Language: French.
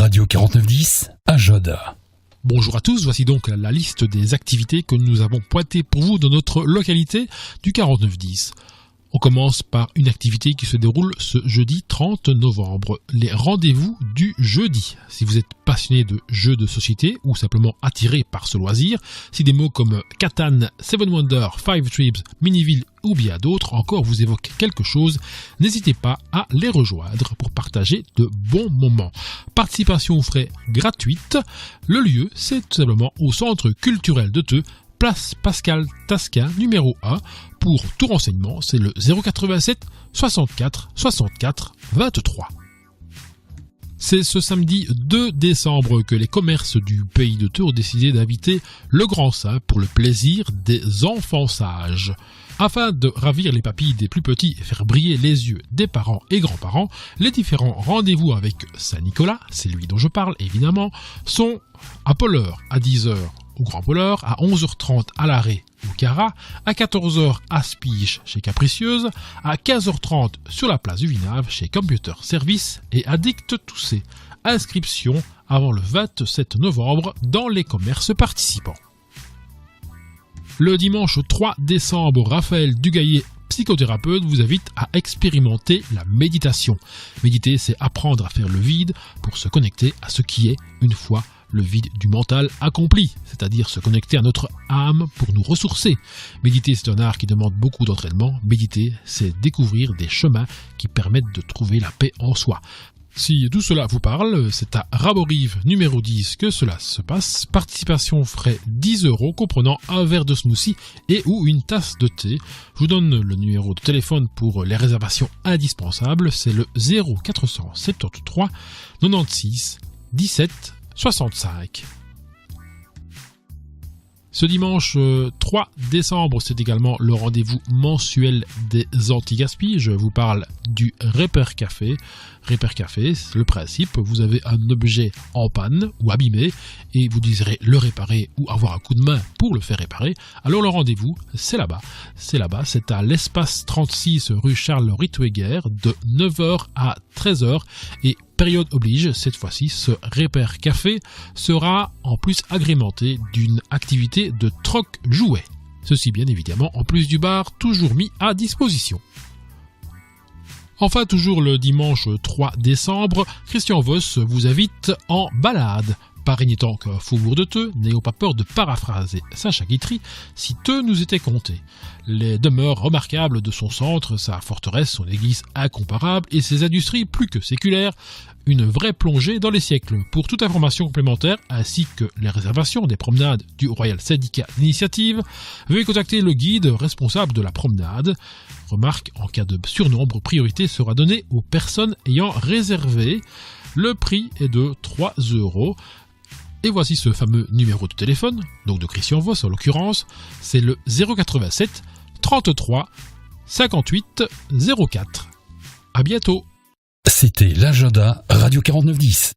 Radio 4910, Agenda. Bonjour à tous, voici donc la liste des activités que nous avons pointées pour vous dans notre localité du 4910. On commence par une activité qui se déroule ce jeudi 30 novembre, les rendez-vous du jeudi. Si vous êtes passionné de jeux de société ou simplement attiré par ce loisir, si des mots comme Catan, Seven Wonders, Five Tribes, Miniville ou bien d'autres encore vous évoquent quelque chose, n'hésitez pas à les rejoindre pour partager de bons moments. Participation aux frais gratuite. Le lieu, c'est tout simplement au Centre culturel de Theux, place Pascal Tasquin, numéro 1. Pour tout renseignement, c'est le 087 64 64 23. C'est ce samedi 2 décembre que les commerces du pays de Theux ont décidé d'inviter le Grand Saint pour le plaisir des enfants sages. Afin de ravir les papilles des plus petits et faire briller les yeux des parents et grands-parents, les différents rendez-vous avec Saint-Nicolas, c'est lui dont je parle évidemment, sont à Polleur à 10h au Grand Polleur, à 11h30 à l'Arrêt au Cara, à 14h à Spiche chez Capricieuse, à 15h30 sur la place du Vinave chez Computer Service et Addict Toussé. Inscription avant le 27 novembre dans les commerces participants. Le dimanche 3 décembre, Raphaël Dugaillet, psychothérapeute, vous invite à expérimenter la méditation. Méditer, c'est apprendre à faire le vide pour se connecter à ce qui est une fois le vide du mental accompli, c'est-à-dire se connecter à notre âme pour nous ressourcer. Méditer, c'est un art qui demande beaucoup d'entraînement. Méditer, c'est découvrir des chemins qui permettent de trouver la paix en soi. Si tout cela vous parle, c'est à Raborive numéro 10 que cela se passe. Participation frais 10 € comprenant un verre de smoothie et ou une tasse de thé. Je vous donne le numéro de téléphone pour les réservations indispensables. C'est le 0473 96 17 65. Ce dimanche 3 décembre, c'est également le rendez-vous mensuel des anti-gaspi. Je vous parle du Repair Café. Repair Café, le principe, vous avez un objet en panne ou abîmé et vous désirez le réparer ou avoir un coup de main pour le faire réparer. Alors le rendez-vous, c'est là-bas. C'est à l'espace 36 rue Charles Rittweger de 9h à 13h et période oblige, cette fois-ci, ce Repair Café sera en plus agrémenté d'une activité de troc-jouet. Ceci bien évidemment en plus du bar toujours mis à disposition. Enfin, toujours le dimanche 3 décembre, Christian Voss vous invite en balade. Paris n'étant qu'un faubourg de Theux, n'ayons pas peur de paraphraser Sacha Guitry, si Theux nous était compté. Les demeures remarquables de son centre, sa forteresse, son église incomparable et ses industries plus que séculaires, une vraie plongée dans les siècles. Pour toute information complémentaire, ainsi que les réservations des promenades du Royal Syndicat d'Initiative, veuillez contacter le guide responsable de la promenade. Remarque, en cas de surnombre, priorité sera donnée aux personnes ayant réservé. Le prix est de 3 €. Et voici ce fameux numéro de téléphone, donc de Christian Voss en l'occurrence, c'est le 087 33 58 04. À bientôt. C'était l'Agenda Radio 4910.